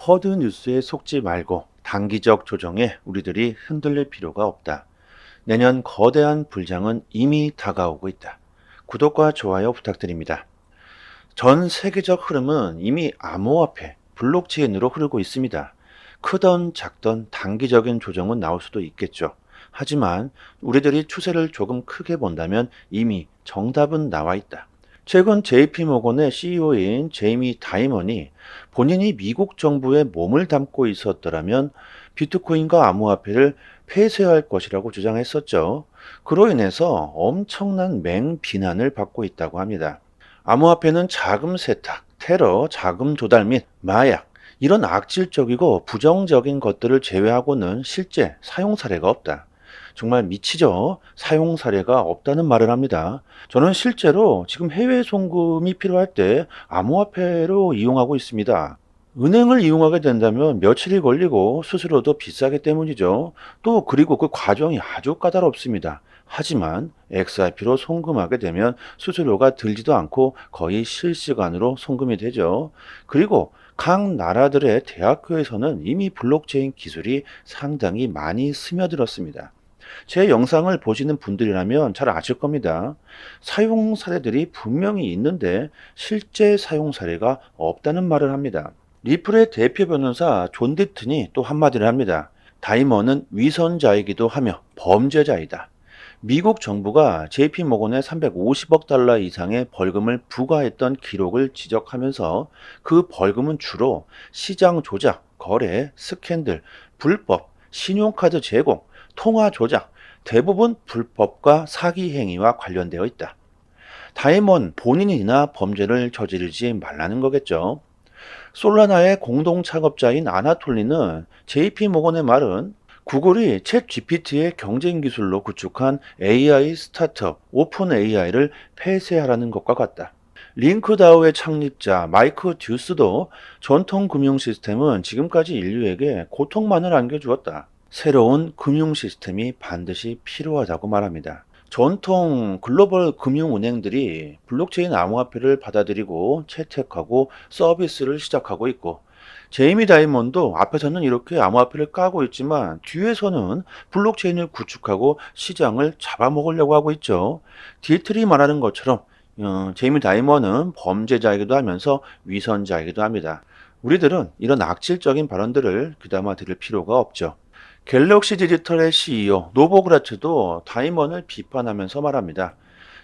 허드 뉴스에 속지 말고 단기적 조정에 우리들이 흔들릴 필요가 없다. 내년 거대한 불장은 이미 다가오고 있다. 구독과 좋아요 부탁드립니다. 전 세계적 흐름은 이미 암호화폐, 블록체인으로 흐르고 있습니다. 크던 작던 단기적인 조정은 나올 수도 있겠죠. 하지만 우리들이 추세를 조금 크게 본다면 이미 정답은 나와 있다. 최근 JP모건의 CEO인 제이미 다이먼이 본인이 미국 정부에 몸을 담고 있었더라면 비트코인과 암호화폐를 폐쇄할 것이라고 주장했었죠. 그로 인해서 엄청난 맹비난을 받고 있다고 합니다. 암호화폐는 자금 세탁, 테러, 자금 조달 및 마약, 이런 악질적이고 부정적인 것들을 제외하고는 실제 사용 사례가 없다. 정말 미치죠? 사용 사례가 없다는 말을 합니다. 저는 실제로 지금 해외 송금이 필요할 때 암호화폐로 이용하고 있습니다. 은행을 이용하게 된다면 며칠이 걸리고 수수료도 비싸기 때문이죠. 또 그리고 그 과정이 아주 까다롭습니다. 하지만 XRP로 송금하게 되면 수수료가 들지도 않고 거의 실시간으로 송금이 되죠. 그리고 각 나라들의 대학교에서는 이미 블록체인 기술이 상당히 많이 스며들었습니다. 제 영상을 보시는 분들이라면 잘 아실 겁니다. 사용 사례들이 분명히 있는데 실제 사용 사례가 없다는 말을 합니다. 리플의 대표 변호사 존 디튼이 또 한마디를 합니다. 다이먼은 위선자이기도 하며 범죄자이다. 미국 정부가 JP모건에 350억 달러 이상의 벌금을 부과했던 기록을 지적하면서 그 벌금은 주로 시장 조작, 거래, 스캔들, 불법, 신용카드 제공, 통화 조작, 대부분 불법과 사기 행위와 관련되어 있다. 다이먼 본인이나 범죄를 저지르지 말라는 거겠죠. 솔라나의 공동 창업자인 아나톨리는 JP모건의 말은 구글이 챗 GPT의 경쟁 기술로 구축한 AI 스타트업 오픈 AI를 폐쇄하라는 것과 같다. 링크다오의 창립자 마이크 듀스도 전통 금융 시스템은 지금까지 인류에게 고통만을 안겨주었다. 새로운 금융 시스템이 반드시 필요하다고 말합니다. 전통 글로벌 금융은행들이 블록체인 암호화폐를 받아들이고 채택하고 서비스를 시작하고 있고 제이미 다이먼도 앞에서는 이렇게 암호화폐를 까고 있지만 뒤에서는 블록체인을 구축하고 시장을 잡아먹으려고 하고 있죠. 디틀이 말하는 것처럼 제이미 다이먼은 범죄자이기도 하면서 위선자이기도 합니다. 우리들은 이런 악질적인 발언들을 귀담아 들을 필요가 없죠. 갤럭시 디지털의 CEO 노보그라츠도 다이먼을 비판하면서 말합니다.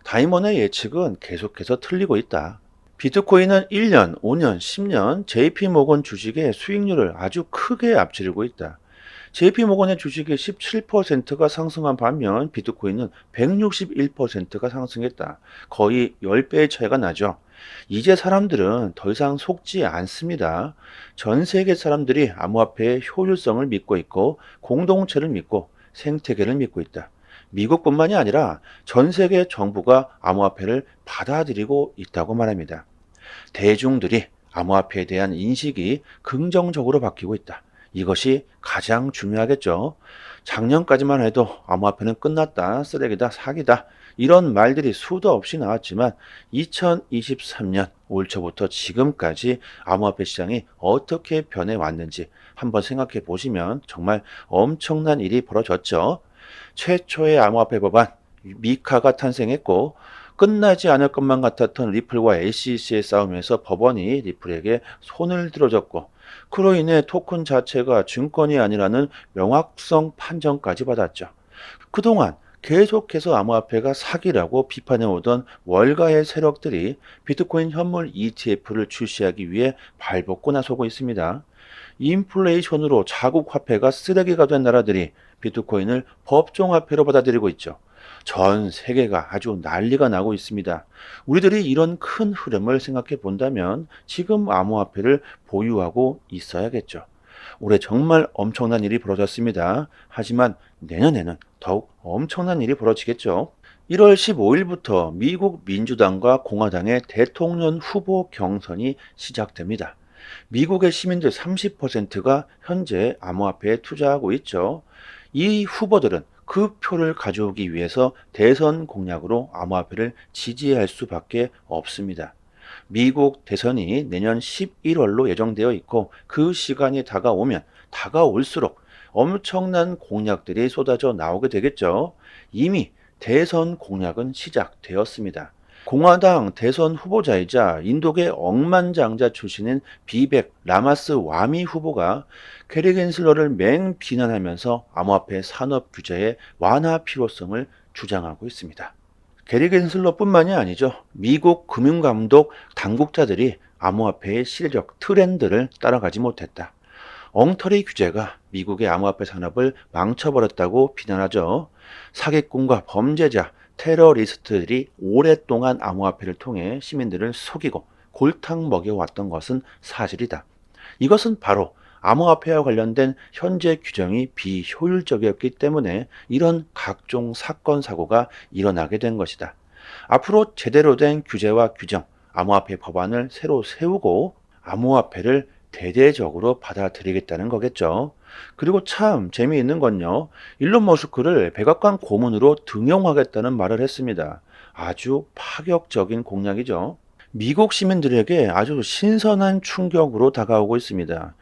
다이먼의 예측은 계속해서 틀리고 있다. 비트코인은 1년, 5년, 10년 JP모건 주식의 수익률을 아주 크게 앞지르고 있다. JP모건의 주식이 17%가 상승한 반면 비트코인은 161%가 상승했다. 거의 10배의 차이가 나죠. 이제 사람들은 더 이상 속지 않습니다. 전 세계 사람들이 암호화폐의 효율성을 믿고 있고 공동체를 믿고 생태계를 믿고 있다. 미국뿐만이 아니라 전 세계 정부가 암호화폐를 받아들이고 있다고 말합니다. 대중들이 암호화폐에 대한 인식이 긍정적으로 바뀌고 있다. 이것이 가장 중요하겠죠. 작년까지만 해도 암호화폐는 끝났다, 쓰레기다, 사기다, 이런 말들이 수도 없이 나왔지만 2023년 올 초부터 지금까지 암호화폐 시장이 어떻게 변해왔는지 한번 생각해 보시면 정말 엄청난 일이 벌어졌죠. 최초의 암호화폐 법안 미카가 탄생했고 끝나지 않을 것만 같았던 리플과 SEC의 싸움에서 법원이 리플에게 손을 들어줬고 그로 인해 토큰 자체가 증권이 아니라는 명확성 판정까지 받았죠. 그동안 계속해서 암호화폐가 사기라고 비판해오던 월가의 세력들이 비트코인 현물 ETF를 출시하기 위해 발벗고 나서고 있습니다. 인플레이션으로 자국 화폐가 쓰레기가 된 나라들이 비트코인을 법정화폐로 받아들이고 있죠. 전 세계가 아주 난리가 나고 있습니다. 우리들이 이런 큰 흐름을 생각해 본다면 지금 암호화폐를 보유하고 있어야겠죠. 올해 정말 엄청난 일이 벌어졌습니다. 하지만 내년에는 더욱 엄청난 일이 벌어지겠죠. 1월 15일부터 미국 민주당과 공화당의 대통령 후보 경선이 시작됩니다. 미국의 시민들 30%가 현재 암호화폐에 투자하고 있죠. 이 후보들은 그 표를 가져오기 위해서 대선 공약으로 암호화폐를 지지할 수밖에 없습니다. 미국 대선이 내년 11월로 예정되어 있고 그 시간이 다가오면 다가올수록 엄청난 공약들이 쏟아져 나오게 되겠죠. 이미 대선 공약은 시작되었습니다. 공화당 대선 후보자이자 인도계 억만장자 출신인 비백 라마스 와미 후보가 캐리 갠슬러를 맹비난하면서 암호화폐 산업 규제의 완화 필요성을 주장하고 있습니다. 게리 갠슬러뿐만이 아니죠. 미국 금융감독 당국자들이 암호화폐의 시대적 트렌드를 따라가지 못했다. 엉터리 규제가 미국의 암호화폐 산업을 망쳐버렸다고 비난하죠. 사기꾼과 범죄자, 테러리스트들이 오랫동안 암호화폐를 통해 시민들을 속이고 골탕 먹여왔던 것은 사실이다. 이것은 바로 암호화폐와 관련된 현재 규정이 비효율적이었기 때문에 이런 각종 사건, 사고가 일어나게 된 것이다. 앞으로 제대로 된 규제와 규정, 암호화폐 법안을 새로 세우고 암호화폐를 대대적으로 받아들이겠다는 거겠죠. 그리고 참 재미있는 건요. 일론 머스크를 백악관 고문으로 등용하겠다는 말을 했습니다. 아주 파격적인 공약이죠. 미국 시민들에게 아주 신선한 충격으로 다가오고 있습니다.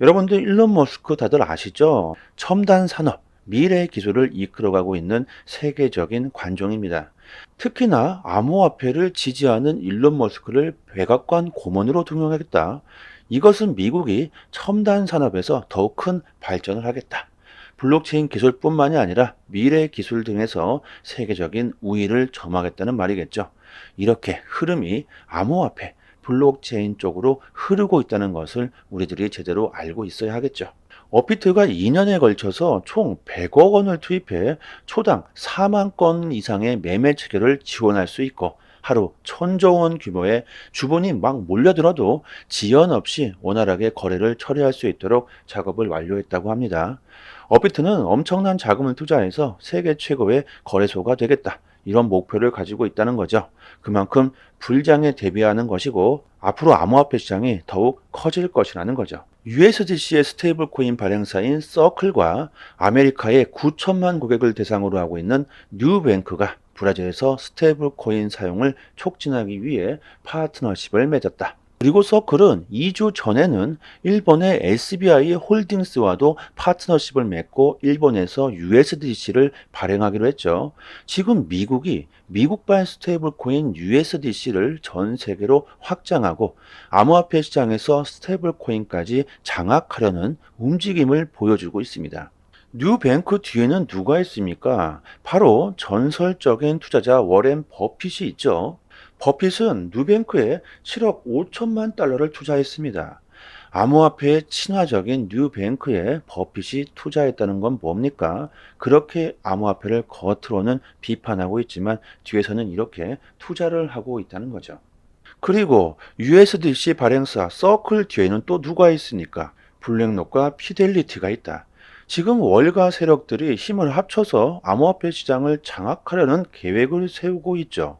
여러분들 일론 머스크 다들 아시죠? 첨단 산업, 미래 기술을 이끌어가고 있는 세계적인 관종입니다. 특히나 암호화폐를 지지하는 일론 머스크를 백악관 고문으로 등용하겠다. 이것은 미국이 첨단 산업에서 더욱 큰 발전을 하겠다. 블록체인 기술뿐만이 아니라 미래 기술 등에서 세계적인 우위를 점하겠다는 말이겠죠. 이렇게 흐름이 암호화폐, 블록체인 쪽으로 흐르고 있다는 것을 우리들이 제대로 알고 있어야 하겠죠. 업비트가 2년에 걸쳐서 총 100억 원을 투입해 초당 4만 건 이상의 매매 체결을 지원할 수 있고 하루 1,000조 원 규모의 주본이 막 몰려들어도 지연 없이 원활하게 거래를 처리할 수 있도록 작업을 완료했다고 합니다. 업비트는 엄청난 자금을 투자해서 세계 최고의 거래소가 되겠다. 이런 목표를 가지고 있다는 거죠. 그만큼 불장에 대비하는 것이고 앞으로 암호화폐 시장이 더욱 커질 것이라는 거죠. USDC의 스테이블 코인 발행사인 서클과 아메리카의 9천만 고객을 대상으로 하고 있는 뉴뱅크가 브라질에서 스테이블 코인 사용을 촉진하기 위해 파트너십을 맺었다. 그리고 서클은 2주 전에는 일본의 SBI 홀딩스와도 파트너십을 맺고 일본에서 USDC를 발행하기로 했죠. 지금 미국이 미국발 스테이블 코인 USDC를 전 세계로 확장하고 암호화폐 시장에서 스테이블 코인까지 장악하려는 움직임을 보여주고 있습니다. 뉴뱅크 뒤에는 누가 있습니까? 바로 전설적인 투자자 워렌 버핏이 있죠. 버핏은 뉴뱅크에 7억 5천만 달러를 투자했습니다. 암호화폐의 친화적인 뉴뱅크에 버핏이 투자했다는 건 뭡니까? 그렇게 암호화폐를 겉으로는 비판하고 있지만 뒤에서는 이렇게 투자를 하고 있다는 거죠. 그리고 USDC 발행사 서클 뒤에는 또 누가 있습니까? 블랙록과 피델리티가 있다. 지금 월가 세력들이 힘을 합쳐서 암호화폐 시장을 장악하려는 계획을 세우고 있죠.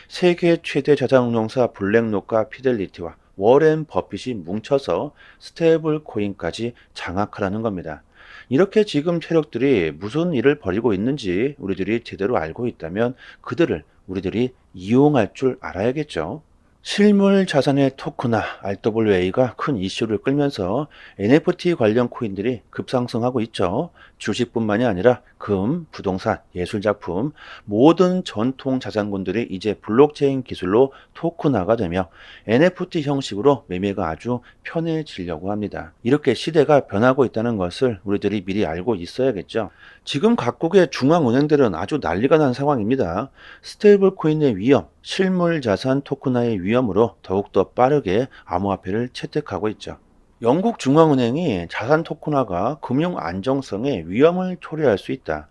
세계 최대 자산운용사 블랙록과 피델리티와 워렌 버핏이 뭉쳐서 스테이블 코인까지 장악하라는 겁니다. 이렇게 지금 세력들이 무슨 일을 벌이고 있는지 우리들이 제대로 알고 있다면 그들을 우리들이 이용할 줄 알아야겠죠. 실물 자산의 토크나 RWA가 큰 이슈를 끌면서 NFT 관련 코인들이 급상승하고 있죠. 주식뿐만이 아니라 금, 부동산, 예술작품, 모든 전통 자산군들이 이제 블록체인 기술로 토큰화가 되며 NFT 형식으로 매매가 아주 편해지려고 합니다. 이렇게 시대가 변하고 있다는 것을 우리들이 미리 알고 있어야겠죠. 지금 각국의 중앙은행들은 아주 난리가 난 상황입니다. 스테이블 코인의 위험, 실물 자산 토큰화의 위험으로 더욱더 빠르게 암호화폐를 채택하고 있죠. 영국 중앙은행이 자산 토큰화가 금융 안정성에 위험을 초래할 수 있다.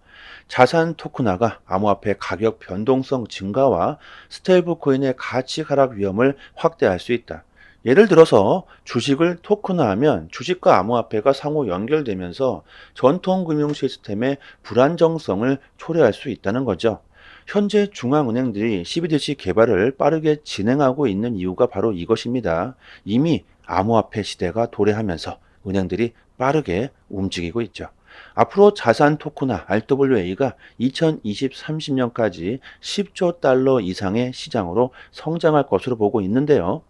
자산 토큰화가 암호화폐 가격 변동성 증가와 스테이블 코인의 가치 하락 위험을 확대할 수 있다. 예를 들어서 주식을 토큰화하면 주식과 암호화폐가 상호 연결되면서 전통 금융 시스템의 불안정성을 초래할 수 있다는 거죠. 현재 중앙은행들이 CBDC 개발을 빠르게 진행하고 있는 이유가 바로 이것입니다. 이미 암호화폐 시대가 도래하면서 은행들이 빠르게 움직이고 있죠. 앞으로 자산 토큰화 RWA가 2020-30년까지 10조 달러 이상의 시장으로 성장할 것으로 보고 있는데요.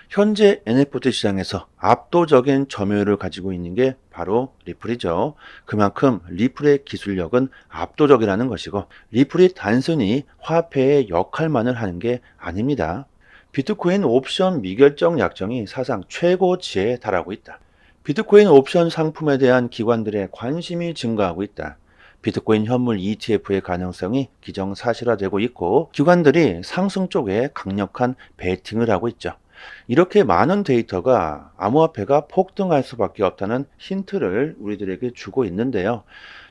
현재 NFT 시장에서 압도적인 점유율을 가지고 있는 게 바로 리플이죠. 그만큼 리플의 기술력은 압도적이라는 것이고, 리플이 단순히 화폐의 역할만을 하는 게 아닙니다. 비트코인 옵션 미결정 약정이 사상 최고치에 달하고 있다. 비트코인 옵션 상품에 대한 기관들의 관심이 증가하고 있다. 비트코인 현물 ETF의 가능성이 기정사실화되고 있고, 기관들이 상승 쪽에 강력한 베팅을 하고 있죠. 이렇게 많은 데이터가 암호화폐가 폭등할 수밖에 없다는 힌트를 우리들에게 주고 있는데요.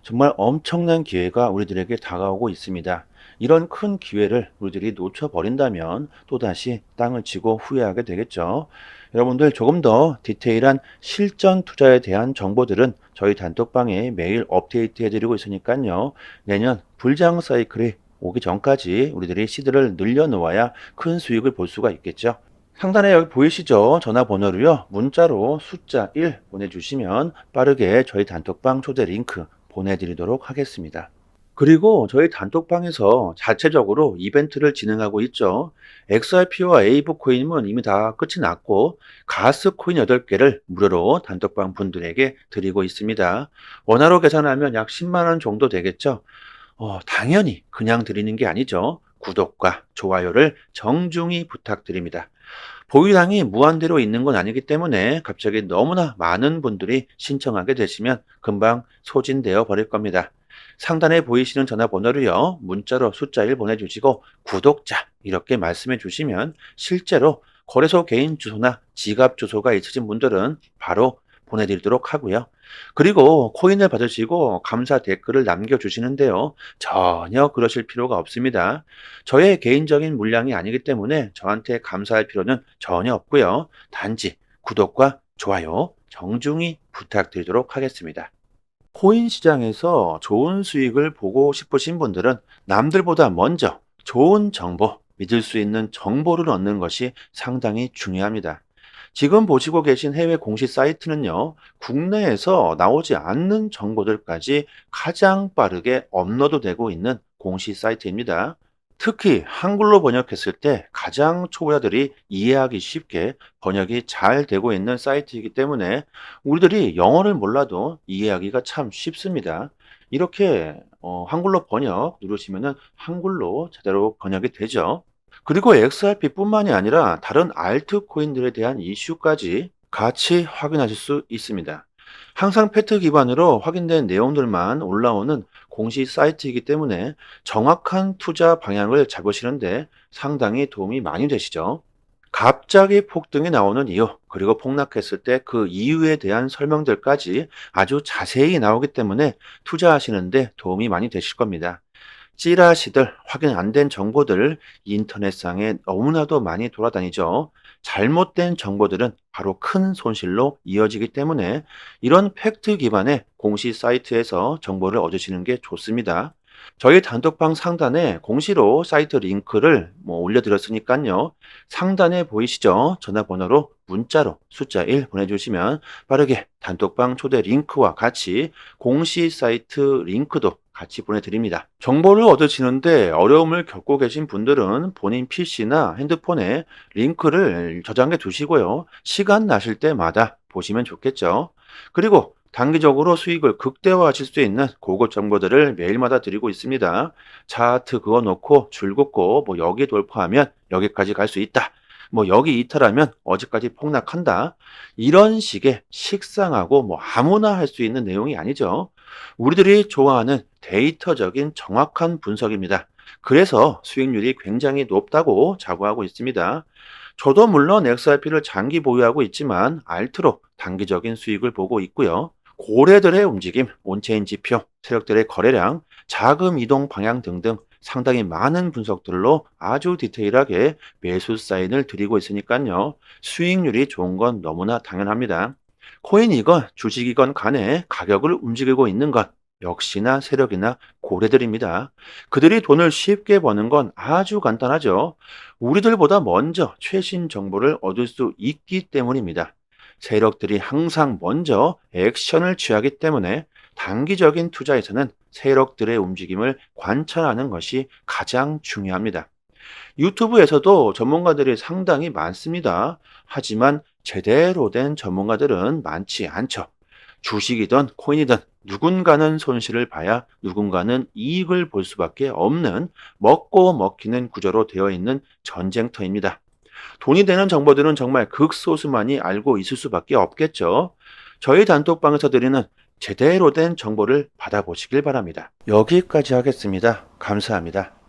정말 엄청난 기회가 우리들에게 다가오고 있습니다. 이런 큰 기회를 우리들이 놓쳐버린다면 또다시 땅을 치고 후회하게 되겠죠. 여러분들 조금 더 디테일한 실전 투자에 대한 정보들은 저희 단톡방에 매일 업데이트 해드리고 있으니까요. 내년 불장 사이클이 오기 전까지 우리들이 시드를 늘려놓아야 큰 수익을 볼 수가 있겠죠. 상단에 여기 보이시죠? 전화번호로요. 문자로 숫자 1 보내주시면 빠르게 저희 단톡방 초대 링크 보내드리도록 하겠습니다. 그리고 저희 단톡방에서 자체적으로 이벤트를 진행하고 있죠. XRP와 에이브 코인은 이미 다 끝이 났고, 가스 코인 8개를 무료로 단톡방 분들에게 드리고 있습니다. 원화로 계산하면 약 10만 원 정도 되겠죠. 당연히 그냥 드리는 게 아니죠. 구독과 좋아요를 정중히 부탁드립니다. 보유량이 무한대로 있는 건 아니기 때문에 갑자기 너무나 많은 분들이 신청하게 되시면 금방 소진되어 버릴 겁니다. 상단에 보이시는 전화번호로요, 문자로 숫자 1 보내주시고 구독자 이렇게 말씀해 주시면 실제로 거래소 개인 주소나 지갑 주소가 있으신 분들은 바로 보내드리도록 하고요. 그리고 코인을 받으시고 감사 댓글을 남겨주시는데요. 전혀 그러실 필요가 없습니다. 저의 개인적인 물량이 아니기 때문에 저한테 감사할 필요는 전혀 없고요. 단지 구독과 좋아요 정중히 부탁드리도록 하겠습니다. 코인 시장에서 좋은 수익을 보고 싶으신 분들은 남들보다 먼저 좋은 정보, 믿을 수 있는 정보를 얻는 것이 상당히 중요합니다. 지금 보시고 계신 해외 공시 사이트는요, 국내에서 나오지 않는 정보들까지 가장 빠르게 업로드되고 있는 공시 사이트입니다. 특히 한글로 번역했을 때 가장 초보자들이 이해하기 쉽게 번역이 잘 되고 있는 사이트이기 때문에 우리들이 영어를 몰라도 이해하기가 참 쉽습니다. 이렇게 한글로 번역 누르시면은 한글로 제대로 번역이 되죠. 그리고 XRP뿐만이 아니라 다른 알트코인들에 대한 이슈까지 같이 확인하실 수 있습니다. 항상 팩트 기반으로 확인된 내용들만 올라오는 공식 사이트이기 때문에 정확한 투자 방향을 잡으시는데 상당히 도움이 많이 되시죠. 갑자기 폭등이 나오는 이유, 그리고 폭락했을 때 그 이유에 대한 설명들까지 아주 자세히 나오기 때문에 투자하시는데 도움이 많이 되실 겁니다. 찌라시들, 확인 안 된 정보들 인터넷상에 너무나도 많이 돌아다니죠. 잘못된 정보들은 바로 큰 손실로 이어지기 때문에 이런 팩트 기반의 공시 사이트에서 정보를 얻으시는 게 좋습니다. 저희 단톡방 상단에 공시로 사이트 링크를 올려드렸으니까요. 상단에 보이시죠? 전화번호로 문자로 숫자 1 보내주시면 빠르게 단톡방 초대 링크와 같이 공시 사이트 링크도 같이 보내드립니다. 정보를 얻으시는데 어려움을 겪고 계신 분들은 본인 PC나 핸드폰에 링크를 저장해 두시고요. 시간 나실 때마다 보시면 좋겠죠. 그리고 단기적으로 수익을 극대화하실 수 있는 고급 정보들을 매일마다 드리고 있습니다. 차트 그어놓고 줄 긋고 여기 돌파하면 여기까지 갈 수 있다. 여기 이탈하면 어디까지 폭락한다. 이런 식의 식상하고 아무나 할 수 있는 내용이 아니죠. 우리들이 좋아하는 데이터적인 정확한 분석입니다. 그래서 수익률이 굉장히 높다고 자부하고 있습니다. 저도 물론 XRP를 장기 보유하고 있지만 알트로 단기적인 수익을 보고 있고요. 고래들의 움직임, 온체인 지표, 세력들의 거래량, 자금 이동 방향 등등 상당히 많은 분석들로 아주 디테일하게 매수 사인을 드리고 있으니까요. 수익률이 좋은 건 너무나 당연합니다. 코인이건 주식이건 간에 가격을 움직이고 있는 것 역시나 세력이나 고래들입니다. 그들이 돈을 쉽게 버는 건 아주 간단하죠. 우리들보다 먼저 최신 정보를 얻을 수 있기 때문입니다. 세력들이 항상 먼저 액션을 취하기 때문에 단기적인 투자에서는 세력들의 움직임을 관찰하는 것이 가장 중요합니다. 유튜브에서도 전문가들이 상당히 많습니다. 하지만 제대로 된 전문가들은 많지 않죠. 주식이든 코인이든 누군가는 손실을 봐야 누군가는 이익을 볼 수밖에 없는 먹고 먹히는 구조로 되어 있는 전쟁터입니다. 돈이 되는 정보들은 정말 극소수만이 알고 있을 수밖에 없겠죠. 저희 단톡방에서 드리는 제대로 된 정보를 받아보시길 바랍니다. 여기까지 하겠습니다. 감사합니다.